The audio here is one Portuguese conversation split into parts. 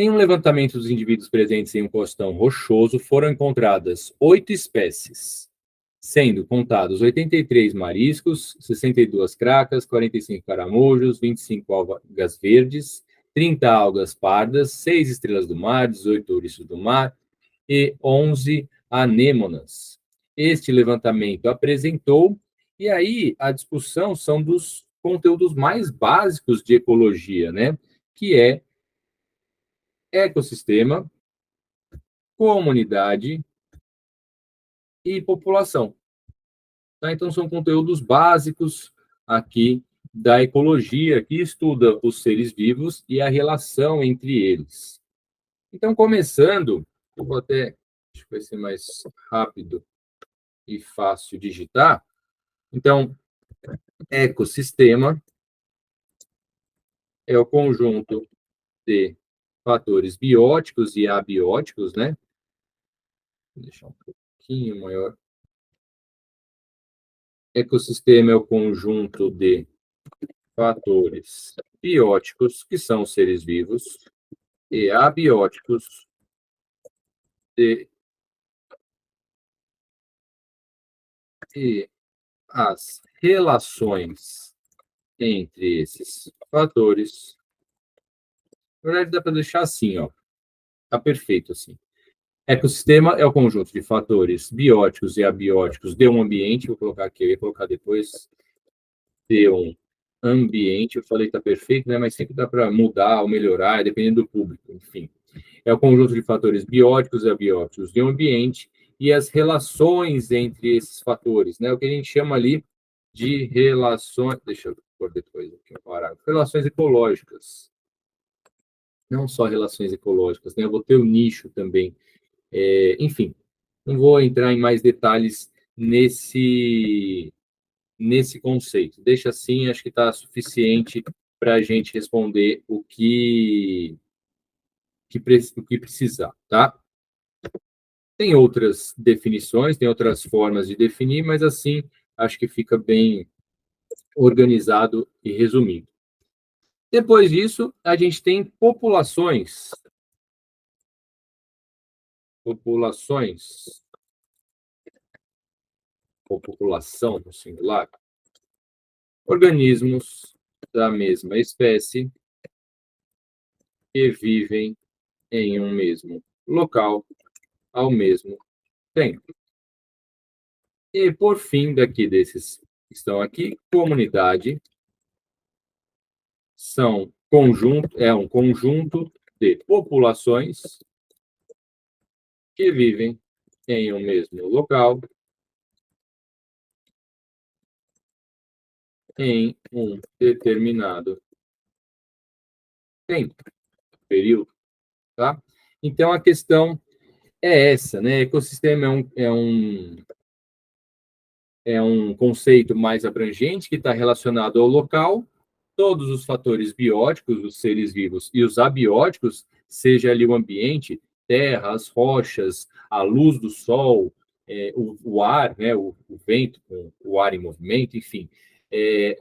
Em um levantamento dos indivíduos presentes em um costão rochoso, foram encontradas 8 espécies, sendo contados 83 mariscos, 62 cracas, 45 caramujos, 25 algas verdes, 30 algas pardas, 6 estrelas do mar, 18 ouriços do mar e 11 anêmonas. Este levantamento apresentou, e aí a discussão são dos conteúdos mais básicos de ecologia, né? Que é ecossistema, comunidade e população. Tá? Então, são conteúdos básicos aqui da ecologia, que estuda os seres vivos e a relação entre eles. Então, começando, eu vou até, acho que vai ser mais rápido e fácil digitar. Então, ecossistema é o conjunto de fatores bióticos e abióticos, né? Vou deixar um pouquinho maior. Ecossistema é o conjunto de fatores bióticos, que são seres vivos, e abióticos, e as relações entre esses fatores. Na verdade, dá para deixar assim, ó. Tá perfeito assim. Ecossistema é o conjunto de fatores bióticos e abióticos de um ambiente. Vou colocar aqui, eu ia colocar depois de um ambiente. Eu falei que tá perfeito, né? Mas sempre dá para mudar ou melhorar, dependendo do público, enfim. É o conjunto de fatores bióticos e abióticos de um ambiente e as relações entre esses fatores, né? O que a gente chama ali de relações. Deixa eu pôr depois aqui um parágrafo. Relações ecológicas. Não só relações ecológicas, né? Eu vou ter o nicho também. Enfim, não vou entrar em mais detalhes nesse conceito. Deixa assim, acho que está suficiente para a gente responder o que precisar, tá? Tem outras definições, tem outras formas de definir, mas assim acho que fica bem organizado e resumido. Depois disso, a gente tem populações. Populações, ou população no singular, organismos da mesma espécie que vivem em um mesmo local ao mesmo tempo. E, por fim, daqui desses que estão aqui, comunidade é um conjunto de populações que vivem em um mesmo local em um determinado tempo, período, tá? Então, a questão é essa, né? Ecossistema é um conceito mais abrangente que está relacionado ao local. Todos os fatores bióticos, os seres vivos, e os abióticos, seja ali o ambiente, terra, as rochas, a luz do sol, o ar, né, o vento, o ar em movimento, enfim,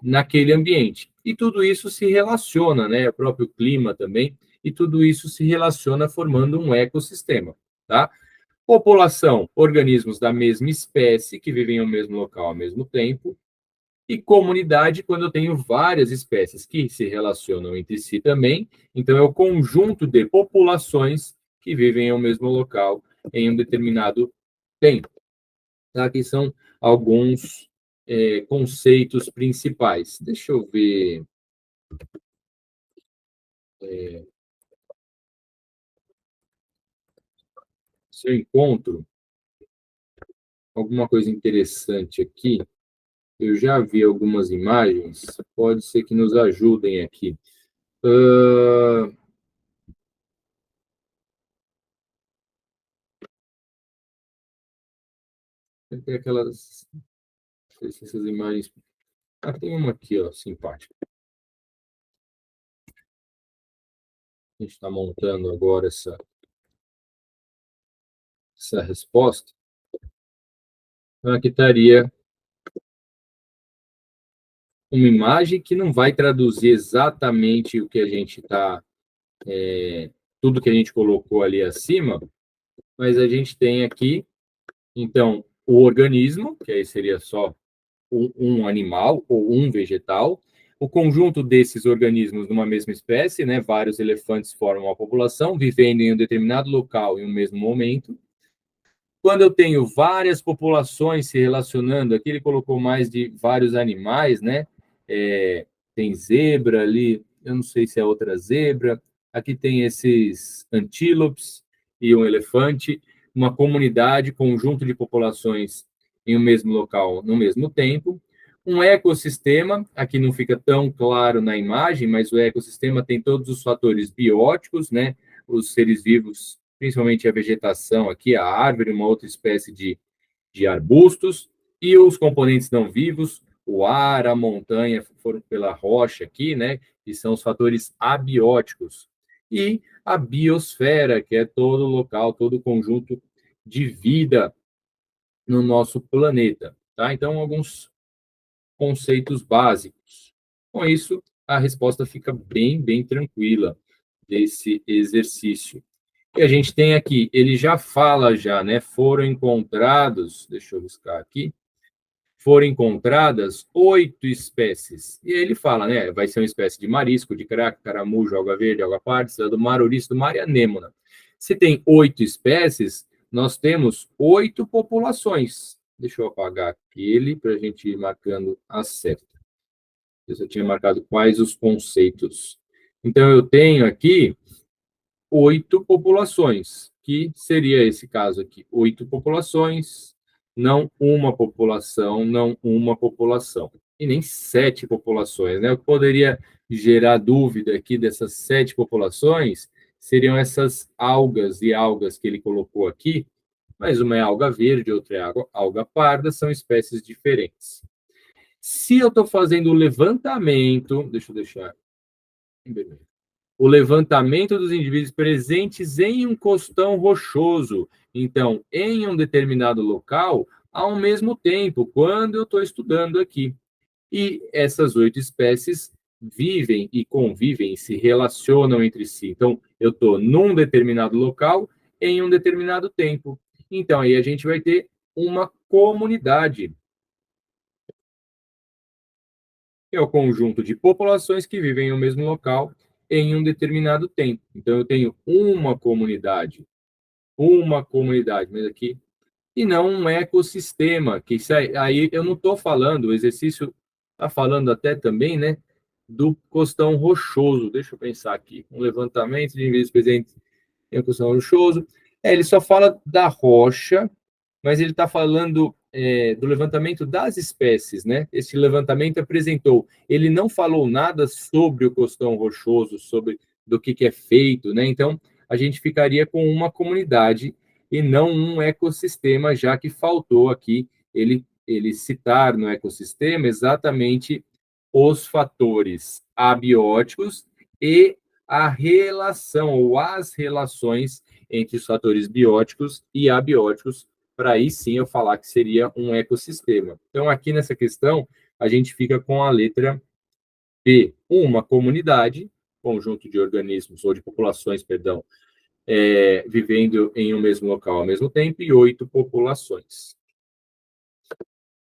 naquele ambiente. E tudo isso se relaciona, né, o próprio clima também, e tudo isso se relaciona formando um ecossistema, tá? População, organismos da mesma espécie que vivem no mesmo local ao mesmo tempo, e comunidade, quando eu tenho várias espécies que se relacionam entre si também, então é o conjunto de populações que vivem no mesmo local em um determinado tempo. Tá? Aqui são alguns conceitos principais. Deixa eu ver. Se eu encontro alguma coisa interessante aqui. Eu já vi algumas imagens, pode ser que nos ajudem aqui. Tem aquelas. Não sei se essas imagens. Ah, tem uma aqui, ó, simpática. A gente está montando agora essa resposta. Então, aqui estaria uma imagem que não vai traduzir exatamente o que a gente está tudo que a gente colocou ali acima, mas a gente tem aqui, então, o organismo, que aí seria só um animal ou um vegetal, o conjunto desses organismos numa mesma espécie, né, vários elefantes formam uma população, vivendo em um determinado local em um mesmo momento. Quando eu tenho várias populações se relacionando, aqui ele colocou mais de vários animais, né? Tem zebra ali, eu não sei se é outra zebra. Aqui tem esses antílopes e um elefante, uma comunidade, conjunto de populações em um mesmo local, no mesmo tempo. Um ecossistema, aqui não fica tão claro na imagem, mas o ecossistema tem todos os fatores bióticos, né? Os seres vivos, principalmente a vegetação aqui, a árvore, uma outra espécie de arbustos, e os componentes não vivos, o ar, a montanha, foram pela rocha aqui, né? Que são os fatores abióticos. E a biosfera, que é todo o local, todo o conjunto de vida no nosso planeta, tá? Então, alguns conceitos básicos. Com isso, a resposta fica bem tranquila desse exercício. E a gente tem aqui, ele já fala já, né? Foram encontrados, deixa eu buscar aqui, foram encontradas 8 espécies. E ele fala, né? Vai ser uma espécie de marisco, de craque, caramujo, alga verde, alga parda, do mar, ouriço, do mar e anêmona. Se tem 8 espécies, nós temos 8 populações. Deixa eu apagar aquele para a gente ir marcando a certa. Eu tinha marcado quais os conceitos. Então, eu tenho aqui 8 populações, que seria esse caso aqui, 8 populações, não uma população, não uma população. E nem 7 populações, né? O que poderia gerar dúvida aqui dessas 7 populações seriam essas algas e algas que ele colocou aqui, mas uma é alga verde, outra é alga parda, são espécies diferentes. Se eu estou fazendo o levantamento, deixa eu deixar em vermelho, o levantamento dos indivíduos presentes em um costão rochoso. Então, em um determinado local, ao mesmo tempo, quando eu estou estudando aqui. E essas 8 espécies vivem e convivem, se relacionam entre si. Então, eu estou num determinado local, em um determinado tempo. Então, aí a gente vai ter uma comunidade, que é o conjunto de populações que vivem no mesmo local em um determinado tempo. Então, eu tenho uma comunidade, mas aqui, e não um ecossistema, que isso aí eu não estou falando, o exercício está falando até também, né, do costão rochoso. Deixa eu pensar aqui, um levantamento de indivíduos presentes em um costão rochoso. Ele só fala da rocha, mas ele está falando do levantamento das espécies, né? Esse levantamento apresentou, ele não falou nada sobre o costão rochoso, sobre do que é feito, né? Então, a gente ficaria com uma comunidade e não um ecossistema, já que faltou aqui ele citar no ecossistema exatamente os fatores abióticos e a relação ou as relações entre os fatores bióticos e abióticos, para aí sim eu falar que seria um ecossistema. Então, aqui nessa questão, a gente fica com a letra B, uma comunidade, conjunto de organismos ou de populações, perdão, vivendo em um mesmo local ao mesmo tempo, e 8 populações.